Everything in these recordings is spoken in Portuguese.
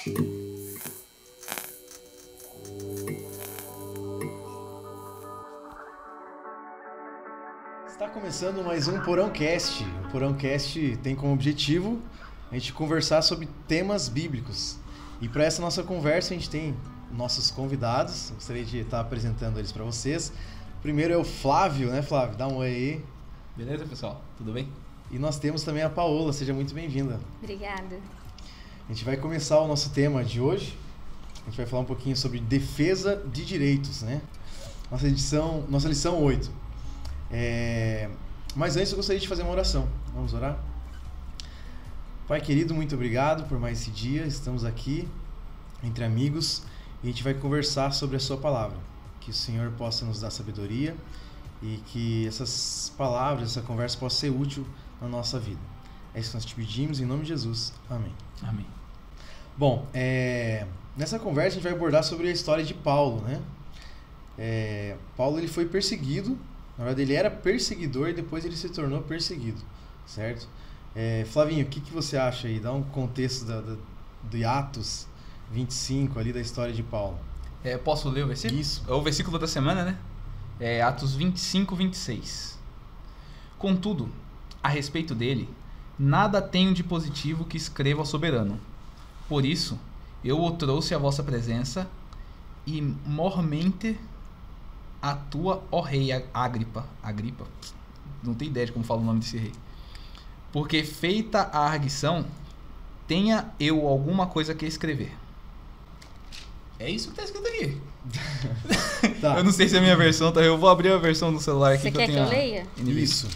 Está começando mais um Porãocast. O Porãocast tem como objetivo a gente conversar sobre temas bíblicos. E para essa nossa conversa a gente tem nossos convidados. Eu gostaria de estar apresentando eles para vocês. O primeiro é o Flávio, né, Flávio? Dá um oi aí. Beleza, pessoal? Tudo bem? E nós temos também a Paola. Seja muito bem-vinda. Obrigada. A gente vai começar o nosso tema de hoje. A gente vai falar um pouquinho sobre defesa de direitos, né? Nossa lição 8. Mas antes eu gostaria de fazer uma oração. Vamos orar? Pai querido, muito obrigado por mais esse dia. Estamos aqui entre amigos e a gente vai conversar sobre a sua palavra. Que o Senhor possa nos dar sabedoria e que essas palavras, essa conversa possa ser útil na nossa vida. É isso que nós te pedimos, em nome de Jesus. Amém. Amém. Bom, nessa conversa a gente vai abordar sobre a história de Paulo, né? Paulo ele foi perseguido. Na verdade, ele era perseguidor e depois ele se tornou perseguido, certo? Flavinho, o que você acha aí? Dá um contexto de Atos 25 ali da história de Paulo. Posso ler o versículo? Isso. É o versículo da semana, né? Atos 25, 26. Contudo, a respeito dele, nada tenho de positivo que escreva ao soberano. Por isso, eu o trouxe à vossa presença e mormente a tua, ó rei Agripa, não tenho ideia de como fala o nome desse rei, porque feita a arguição, tenha eu alguma coisa que escrever. É isso que está escrito aqui. Tá. Eu não sei se é a minha versão, tá? Eu vou abrir a versão do celular aqui. Você quer que eu leia? Isso.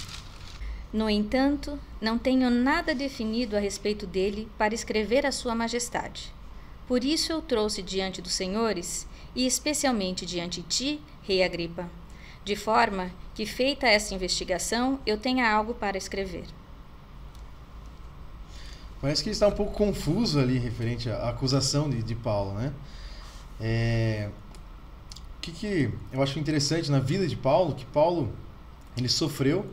No entanto, não tenho nada definido a respeito dele para escrever a sua majestade. Por isso eu trouxe diante dos senhores, e especialmente diante de ti, rei Agripa, de forma que, feita essa investigação, eu tenha algo para escrever. Parece que ele está um pouco confuso ali referente à acusação de Paulo, né? O que eu acho interessante na vida de Paulo, que Paulo ele sofreu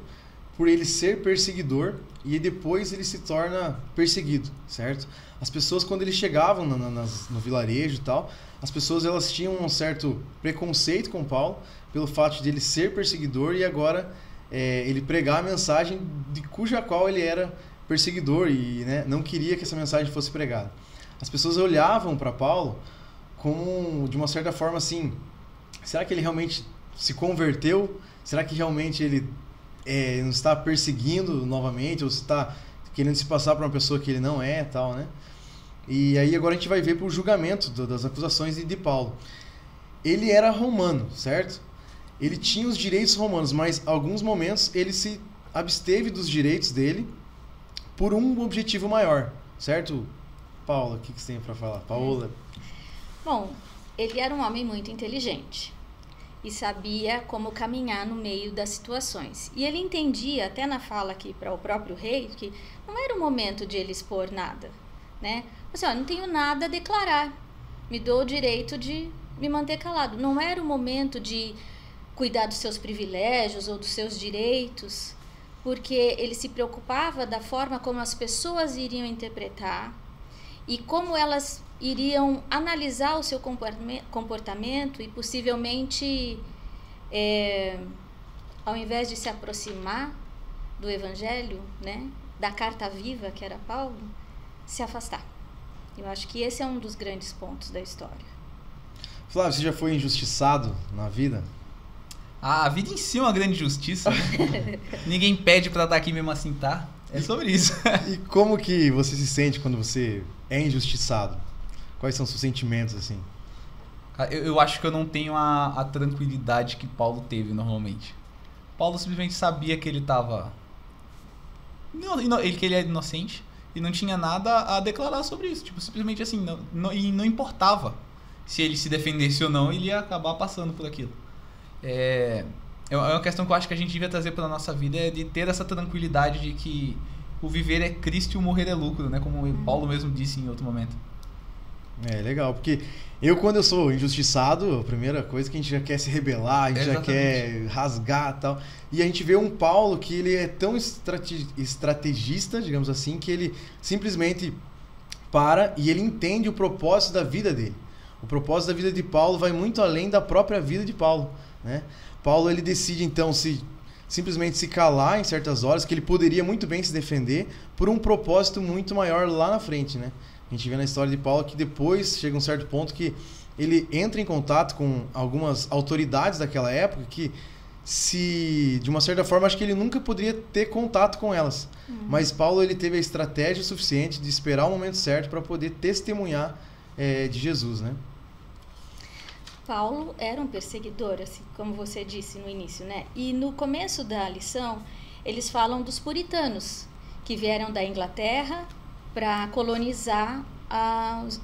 por ele ser perseguidor e depois ele se torna perseguido, certo? As pessoas, quando eles chegavam no vilarejo e tal, as pessoas elas tinham um certo preconceito com Paulo pelo fato de ele ser perseguidor e agora ele pregar a mensagem de cuja qual ele era perseguidor e, né, não queria que essa mensagem fosse pregada. As pessoas olhavam para Paulo como, de uma certa forma, assim, será que ele realmente se converteu? Será que realmente ele não está perseguindo novamente ou está querendo se passar por uma pessoa que ele não é, tal, né? E aí agora a gente vai ver para o julgamento das acusações de Paulo. Ele era romano, certo? Ele tinha os direitos romanos, mas em alguns momentos ele se absteve dos direitos dele por um objetivo maior, certo? Paula, o que você tem para falar? Paola. Bom, ele era um homem muito inteligente e sabia como caminhar no meio das situações. E ele entendia, até na fala aqui para o próprio rei, que não era o momento de ele expor nada, né? Assim, ó, não tenho nada a declarar, me dou o direito de me manter calado. Não era o momento de cuidar dos seus privilégios ou dos seus direitos, porque ele se preocupava da forma como as pessoas iriam interpretar e como elas iriam analisar o seu comportamento e possivelmente, ao invés de se aproximar do evangelho, né, da carta viva que era Paulo, se afastar. Eu acho que esse é um dos grandes pontos da história. Flávio, você já foi injustiçado na vida? A vida em si é uma grande justiça. Ninguém pede pra estar aqui mesmo assim, tá? É sobre isso. E como que você se sente quando você é injustiçado? Quais são os seus sentimentos, assim? Eu acho que eu não tenho a tranquilidade que Paulo teve normalmente. Paulo simplesmente sabia que ele estava... que ele é inocente e não tinha nada a declarar sobre isso. Tipo, simplesmente assim, não importava se ele se defendesse ou não, ele ia acabar passando por aquilo. É uma questão que eu acho que a gente devia trazer para a nossa vida, é de ter essa tranquilidade de que o viver é Cristo e o morrer é lucro, né? Como Paulo mesmo disse em outro momento. Legal, porque quando eu sou injustiçado, a primeira coisa é que a gente já quer se rebelar, a gente já quer rasgar e tal. E a gente vê um Paulo que ele é tão estrategista, digamos assim, que ele simplesmente e ele entende o propósito da vida dele. O propósito da vida de Paulo vai muito além da própria vida de Paulo, né? Paulo, ele decide então simplesmente se calar em certas horas, que ele poderia muito bem se defender por um propósito muito maior lá na frente, né? A gente vê na história de Paulo que depois chega um certo ponto que ele entra em contato com algumas autoridades daquela época que, de uma certa forma, acho que ele nunca poderia ter contato com elas. Mas Paulo, ele teve a estratégia suficiente de esperar o momento certo para poder testemunhar de Jesus, né? Paulo era um perseguidor, assim, como você disse no início, né? E no começo da lição, eles falam dos puritanos, que vieram da Inglaterra para colonizar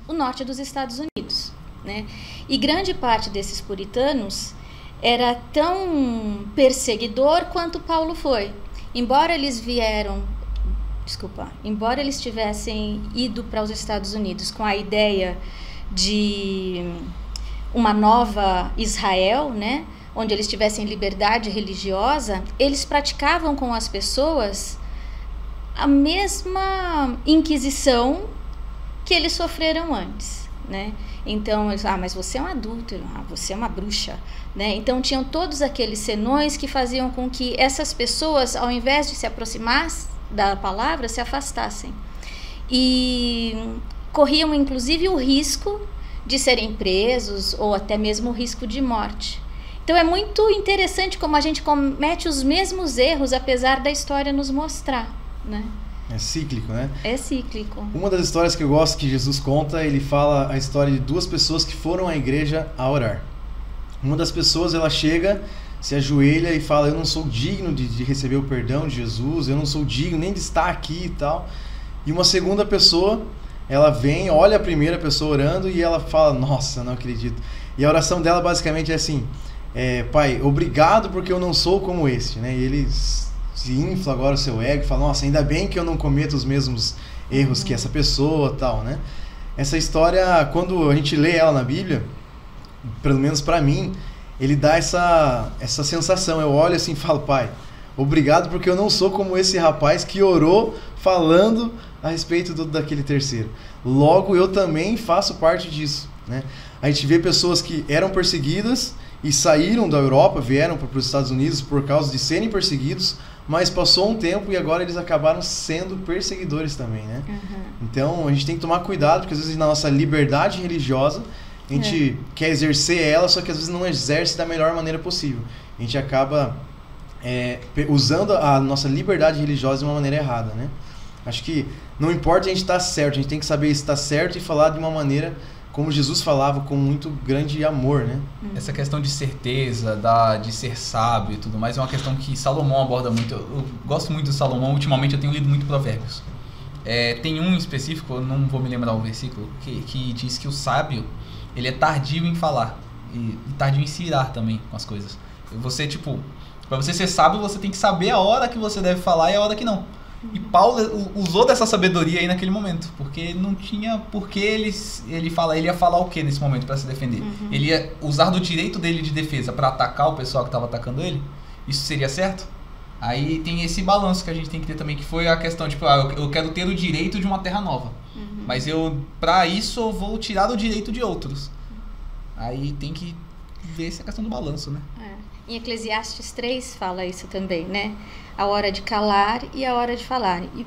o norte dos Estados Unidos, né? E grande parte desses puritanos era tão perseguidor quanto Paulo foi. Embora eles tivessem ido para os Estados Unidos com a ideia de uma nova Israel, né, onde eles tivessem liberdade religiosa, eles praticavam com as pessoas a mesma inquisição que eles sofreram antes, né? Então, mas você é um adúltero, você é uma bruxa, né? Então, tinham todos aqueles senões que faziam com que essas pessoas, ao invés de se aproximar da palavra, se afastassem. E corriam, inclusive, o risco de serem presos ou até mesmo o risco de morte. Então é muito interessante como a gente comete os mesmos erros, apesar da história nos mostrar, né? É cíclico, né? É cíclico. Uma das histórias que eu gosto que Jesus conta, ele fala a história de duas pessoas que foram à igreja a orar. Uma das pessoas, ela chega, se ajoelha e fala: eu não sou digno de receber o perdão de Jesus, eu não sou digno nem de estar aqui e tal. E uma segunda pessoa, ela vem, olha a primeira pessoa orando e ela fala: nossa, não acredito. E a oração dela basicamente é assim: Pai, obrigado porque eu não sou como esse, né? E ele se infla agora o seu ego e fala: nossa, ainda bem que eu não cometo os mesmos erros que essa pessoa, tal, né? Essa história, quando a gente lê ela na Bíblia, pelo menos para mim, ele dá essa sensação. Eu olho assim e falo: Pai, obrigado porque eu não sou como esse rapaz que orou falando a respeito daquele terceiro. Logo, eu também faço parte disso, né? A gente vê pessoas que eram perseguidas e saíram da Europa, vieram para os Estados Unidos por causa de serem perseguidos, mas passou um tempo e agora eles acabaram sendo perseguidores também, né? Então, a gente tem que tomar cuidado, porque às vezes na nossa liberdade religiosa, a gente quer exercer ela, só que às vezes não exerce da melhor maneira possível. A gente acaba usando a nossa liberdade religiosa de uma maneira errada, né? Acho que não importa a gente estar certo, a gente tem que saber estar certo e falar de uma maneira como Jesus falava, com muito grande amor, né? Essa questão de certeza, de ser sábio e tudo mais, é uma questão que Salomão aborda muito. Eu gosto muito do Salomão, ultimamente eu tenho lido muito Provérbios. Tem um em específico, eu não vou me lembrar o versículo, que diz que o sábio, ele é tardio em falar e tardio em se irar também com as coisas. Você, para você ser sábio, você tem que saber a hora que você deve falar e a hora que não. E Paulo usou dessa sabedoria aí naquele momento, porque não tinha por que ele ia falar o que nesse momento para se defender. Ele ia usar do direito dele de defesa para atacar o pessoal que estava atacando ele. Isso seria certo? Aí tem esse balanço que a gente tem que ter também, que foi a questão, eu quero ter o direito de uma terra nova, mas para isso eu vou tirar o direito de outros. Aí tem que ver essa questão do balanço, né? Em Eclesiastes 3 fala isso também, né? A hora de calar e a hora de falar. E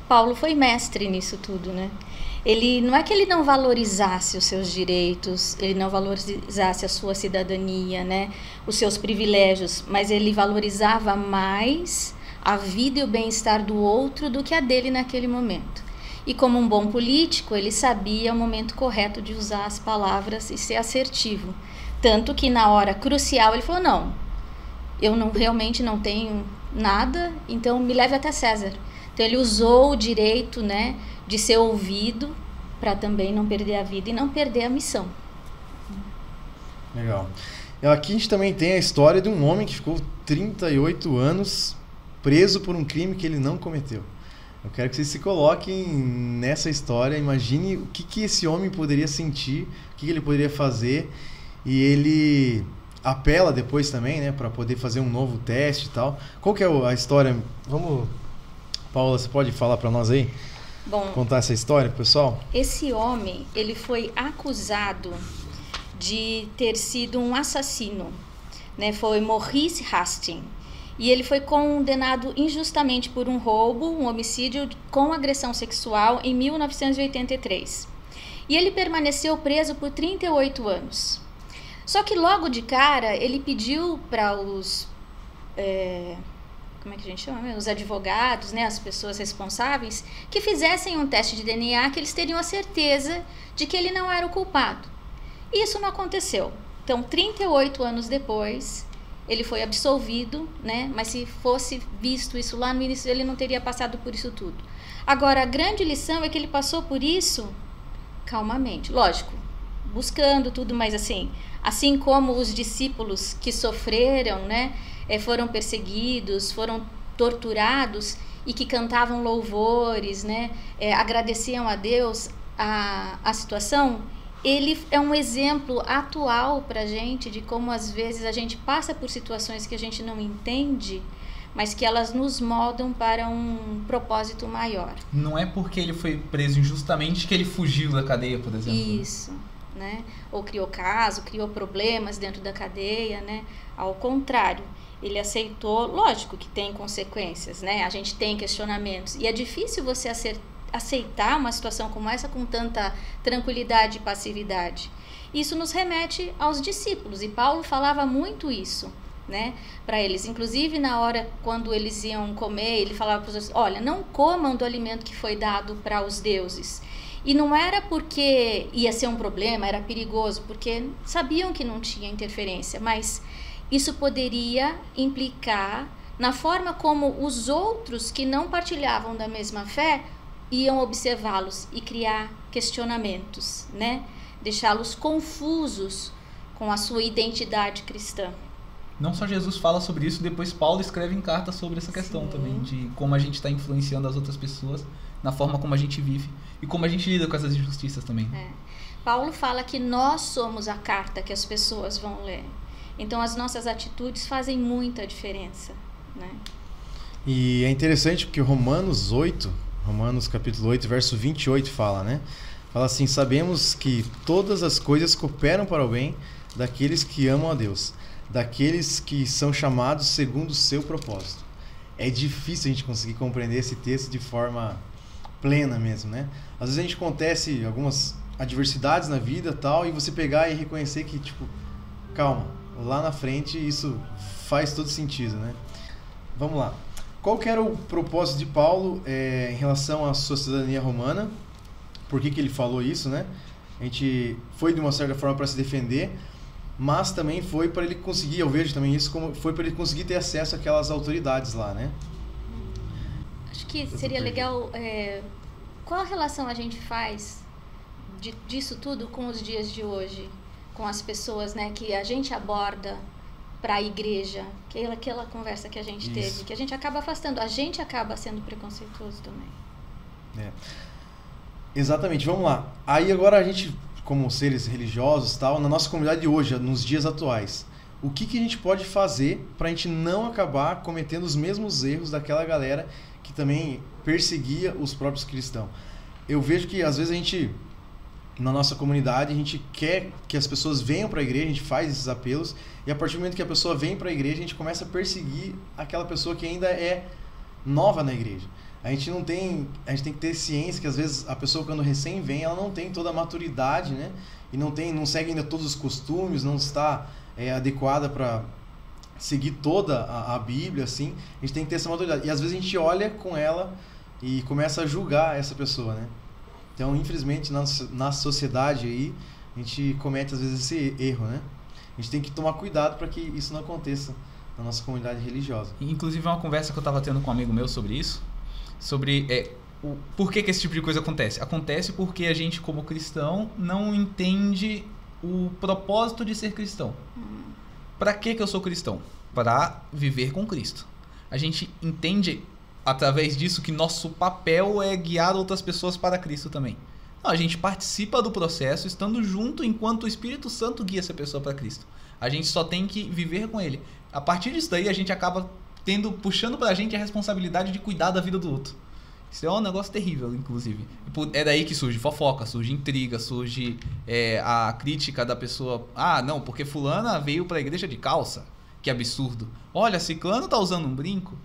Paulo foi mestre nisso tudo, né? Não é que ele não valorizasse os seus direitos, ele não valorizasse a sua cidadania, né? Os seus privilégios, mas ele valorizava mais a vida e o bem-estar do outro do que a dele naquele momento. E como um bom político, ele sabia o momento correto de usar as palavras e ser assertivo. Tanto que na hora crucial ele falou: não, eu realmente não tenho nada, então me leve até César. Então ele usou o direito, né, de ser ouvido para também não perder a vida e não perder a missão. Legal. Aqui a gente também tem a história de um homem que ficou 38 anos preso por um crime que ele não cometeu. Eu quero que vocês se coloquem nessa história, imagine o que esse homem poderia sentir, o que ele poderia fazer. E ele apela depois também, né, para poder fazer um novo teste e tal. Qual que é a história? Vamos, Paula, você pode falar para nós aí? Bom, contar essa história, pessoal? esse homem, ele foi acusado de ter sido um assassino, né? Foi Maurice Hastings. E ele foi condenado injustamente por um roubo, um homicídio com agressão sexual em 1983. E ele permaneceu preso por 38 anos. Só que logo de cara, ele pediu para os... como é que a gente chama? Os advogados, né, as pessoas responsáveis, que fizessem um teste de DNA, que eles teriam a certeza de que ele não era o culpado. Isso não aconteceu. Então, 38 anos depois, ele foi absolvido, né? Mas se fosse visto isso lá no início, ele não teria passado por isso tudo. Agora, a grande lição é que ele passou por isso calmamente. Lógico, buscando tudo, mas assim como os discípulos que sofreram, né? Foram perseguidos, foram torturados e que cantavam louvores, né? Agradeciam a Deus a situação. Ele é um exemplo atual para a gente de como às vezes a gente passa por situações que a gente não entende, mas que elas nos moldam para um propósito maior. Não é porque ele foi preso injustamente que ele fugiu da cadeia, por exemplo. Isso, né? Ou criou caso, criou problemas dentro da cadeia, né? Ao contrário, ele aceitou, lógico que tem consequências, né? A gente tem questionamentos e é difícil você aceitar uma situação como essa com tanta tranquilidade e passividade. Isso nos remete aos discípulos, e Paulo falava muito isso, né, para eles. Inclusive, na hora quando eles iam comer, ele falava para os outros, olha, não comam do alimento que foi dado para os deuses. E não era porque ia ser um problema, era perigoso, porque sabiam que não tinha interferência, mas isso poderia implicar na forma como os outros que não partilhavam da mesma fé iam observá-los e criar questionamentos, né? Deixá-los confusos com a sua identidade cristã. Não só Jesus fala sobre isso, depois Paulo escreve em carta sobre essa questão também, de como a gente está influenciando as outras pessoas, na forma como a gente vive e como a gente lida com essas injustiças também. Paulo fala que nós somos a carta que as pessoas vão ler. Então as nossas atitudes fazem muita diferença, né? E é interessante porque Romanos capítulo 8, verso 28 fala, né? Fala assim, sabemos que todas as coisas cooperam para o bem daqueles que amam a Deus, daqueles que são chamados segundo o seu propósito. É difícil a gente conseguir compreender esse texto de forma plena mesmo, né? Às vezes a gente acontece algumas adversidades na vida tal, e você pegar e reconhecer que, tipo, calma, lá na frente isso faz todo sentido, né? Vamos lá. Qual que era o propósito de Paulo em relação à sua cidadania romana? Por que ele falou isso, né? A gente foi de uma certa forma para se defender, mas também foi para ele conseguir, eu vejo também isso como foi para ele conseguir ter acesso àquelas autoridades lá, né? Acho que seria legal, qual a relação a gente faz disso tudo com os dias de hoje, com as pessoas, né, que a gente aborda para a igreja, aquela conversa que a gente teve, que a gente acaba afastando, a gente acaba sendo preconceituoso também. Exatamente, vamos lá. Aí agora a gente, como seres religiosos tal, na nossa comunidade de hoje, nos dias atuais, o que a gente pode fazer para a gente não acabar cometendo os mesmos erros daquela galera que também perseguia os próprios cristãos? Eu vejo que às vezes a gente, na nossa comunidade, a gente quer que as pessoas venham para a igreja, a gente faz esses apelos, e a partir do momento que a pessoa vem para a igreja, a gente começa a perseguir aquela pessoa que ainda é nova na igreja. A gente tem que ter ciência que às vezes a pessoa, quando recém vem, ela não tem toda a maturidade, né? E não segue ainda todos os costumes, não está adequada para seguir toda a Bíblia, assim. A gente tem que ter essa maturidade. E às vezes a gente olha com ela e começa a julgar essa pessoa, né? Então, infelizmente, na sociedade aí, a gente comete às vezes esse erro, né? A gente tem que tomar cuidado para que isso não aconteça na nossa comunidade religiosa. Inclusive, é uma conversa que eu estava tendo com um amigo meu sobre isso, sobre por que esse tipo de coisa acontece. Acontece porque a gente, como cristão, não entende o propósito de ser cristão. Para que eu sou cristão? Para viver com Cristo. A gente entende através disso que nosso papel é guiar outras pessoas para Cristo também. Não, a gente participa do processo estando junto enquanto o Espírito Santo guia essa pessoa para Cristo. A gente só tem que viver com Ele. A partir disso daí a gente acaba puxando pra gente a responsabilidade de cuidar da vida do outro. Isso é um negócio terrível, inclusive. É daí que surge fofoca, surge intriga, surge a crítica da pessoa. Ah, não, porque fulana veio pra igreja de calça. Que absurdo. Olha, ciclano tá usando um brinco.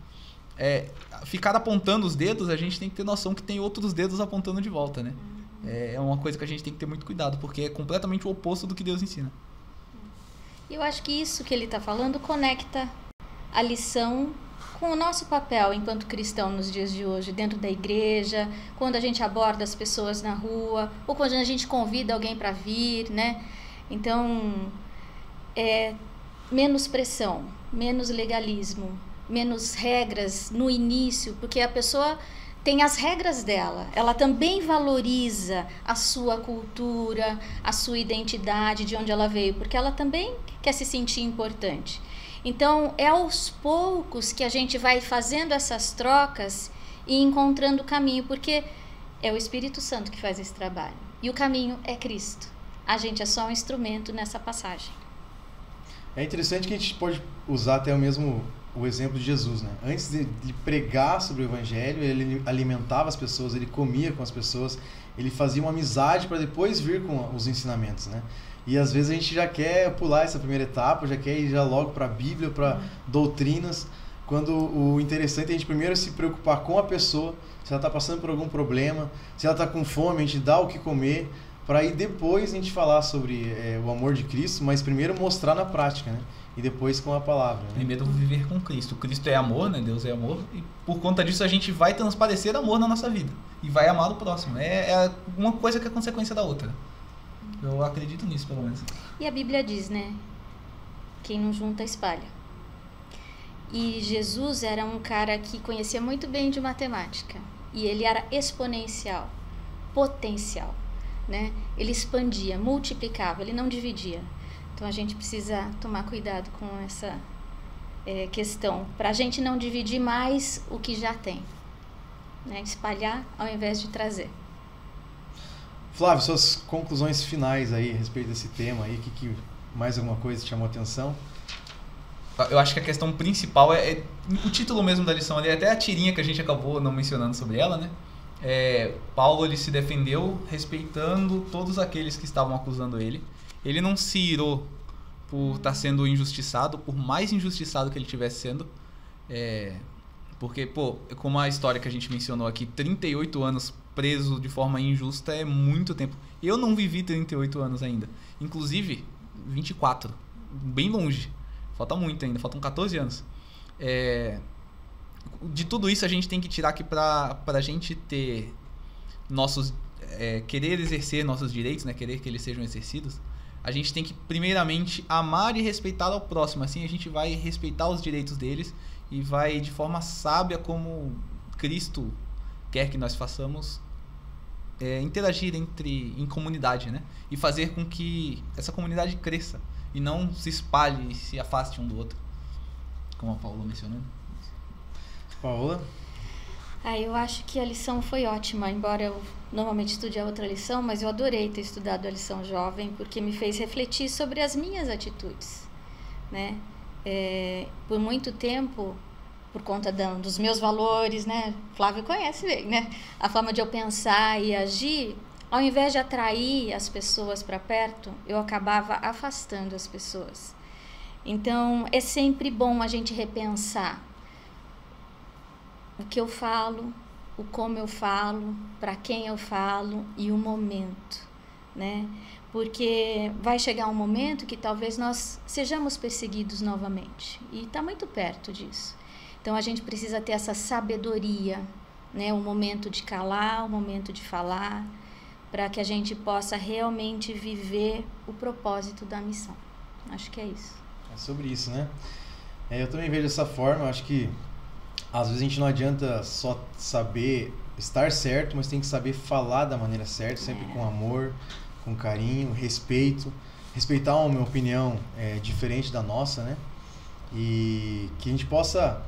Ficar apontando os dedos, a gente tem que ter noção que tem outros dedos apontando de volta, né? É uma coisa que a gente tem que ter muito cuidado, porque é completamente o oposto do que Deus ensina. Eu acho que isso que ele está falando conecta a lição com o nosso papel enquanto cristão nos dias de hoje, dentro da igreja, quando a gente aborda as pessoas na rua, ou quando a gente convida alguém para vir, né? Então, menos pressão, menos legalismo, menos regras no início, porque a pessoa tem as regras dela, ela também valoriza a sua cultura, a sua identidade, de onde ela veio, porque ela também quer se sentir importante. Então, é aos poucos que a gente vai fazendo essas trocas e encontrando o caminho, porque é o Espírito Santo que faz esse trabalho. E o caminho é Cristo. A gente é só um instrumento nessa passagem. É interessante que a gente pode usar até o exemplo de Jesus, né? Antes de pregar sobre o Evangelho, ele alimentava as pessoas, ele comia com as pessoas, ele fazia uma amizade para depois vir com os ensinamentos, né? E às vezes a gente já quer pular essa primeira etapa, já quer ir já logo para a Bíblia, para doutrinas, quando o interessante é a gente primeiro se preocupar com a pessoa, se ela está passando por algum problema, se ela está com fome, a gente dá o que comer, para aí depois a gente falar sobre o amor de Cristo, mas primeiro mostrar na prática, né? E depois com a palavra. Né? Primeiro viver com Cristo. Cristo é amor, né? Deus é amor. E por conta disso a gente vai transparecer amor na nossa vida. E vai amar o próximo. É uma coisa que é consequência da outra. Eu acredito nisso, pelo menos. E a Bíblia diz, né? Quem não junta, espalha. E Jesus era um cara que conhecia muito bem de matemática. E ele era exponencial, potencial, né? Ele expandia, multiplicava, ele não dividia. Então a gente precisa tomar cuidado com essa questão, para a gente não dividir mais o que já tem, né? Espalhar ao invés de trazer. Flávio, suas conclusões finais aí a respeito desse tema aí, que mais alguma coisa te chamou a atenção? Eu acho que a questão principal é o título mesmo da lição ali, até a tirinha que a gente acabou não mencionando sobre ela, né? Paulo, ele se defendeu respeitando todos aqueles que estavam acusando ele. Ele não se irou por estar sendo injustiçado, por mais injustiçado que ele estivesse sendo. Porque, como a história que a gente mencionou aqui, 38 anos preso de forma injusta é muito tempo. Eu não vivi 38 anos ainda. Inclusive, 24. Bem longe. Falta muito ainda, faltam 14 anos. De tudo isso a gente tem que tirar aqui para a gente ter nossos... querer exercer nossos direitos, né? Querer que eles sejam exercidos. A gente tem que, primeiramente, amar e respeitar ao próximo. Assim a gente vai respeitar os direitos deles e vai, de forma sábia, como Cristo quer que nós façamos, interagir em comunidade, né? E fazer com que essa comunidade cresça e não se espalhe e se afaste um do outro, como a Paula mencionou. Paola? Eu acho que a lição foi ótima, embora eu normalmente estude a outra lição, mas eu adorei ter estudado a lição jovem, porque me fez refletir sobre as minhas atitudes, né? Por muito tempo, por conta dos meus valores, né? Flávio conhece bem, né? A forma de eu pensar e agir, ao invés de atrair as pessoas para perto, eu acabava afastando as pessoas. Então, é sempre bom a gente repensar o que eu falo, o como eu falo, para quem eu falo e o momento, né? Porque vai chegar um momento que talvez nós sejamos perseguidos novamente, e está muito perto disso. Então a gente precisa ter essa sabedoria, né? O momento de calar, o momento de falar, para que a gente possa realmente viver o propósito da missão. Acho que é isso. É sobre isso, né? Eu também vejo dessa forma. Acho que às vezes a gente não adianta só saber estar certo, mas tem que saber falar da maneira certa, sempre com amor, com carinho, respeito. Respeitar uma opinião diferente da nossa, né? E que a gente possa...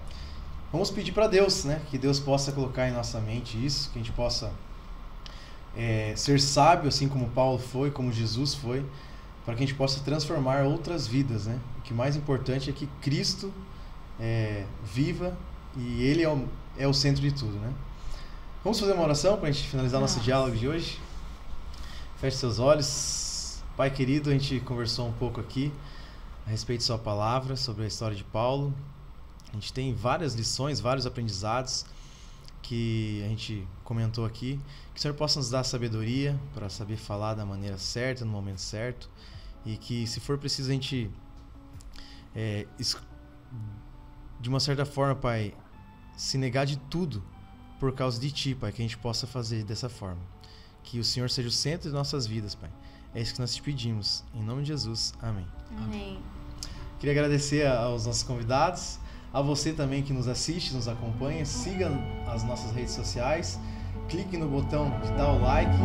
Vamos pedir para Deus, né? Que Deus possa colocar em nossa mente isso, que a gente possa ser sábio, assim como Paulo foi, como Jesus foi, para que a gente possa transformar outras vidas, né? O que mais importante é que Cristo viva e Ele é o centro de tudo, né? Vamos fazer uma oração para a gente finalizar nosso diálogo de hoje? Feche seus olhos. Pai querido, a gente conversou um pouco aqui a respeito de sua palavra, sobre a história de Paulo. A gente tem várias lições, vários aprendizados que a gente comentou aqui. Que o Senhor possa nos dar sabedoria para saber falar da maneira certa, no momento certo. E que, se for preciso, a gente, de uma certa forma, Pai, se negar de tudo por causa de Ti, Pai, que a gente possa fazer dessa forma. Que o Senhor seja o centro de nossas vidas, Pai. É isso que nós te pedimos. Em nome de Jesus. Amém. Amém. Queria agradecer aos nossos convidados, a você também que nos assiste, nos acompanha. Siga as nossas redes sociais, clique no botão de dar o like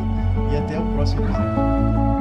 e até o próximo episódio.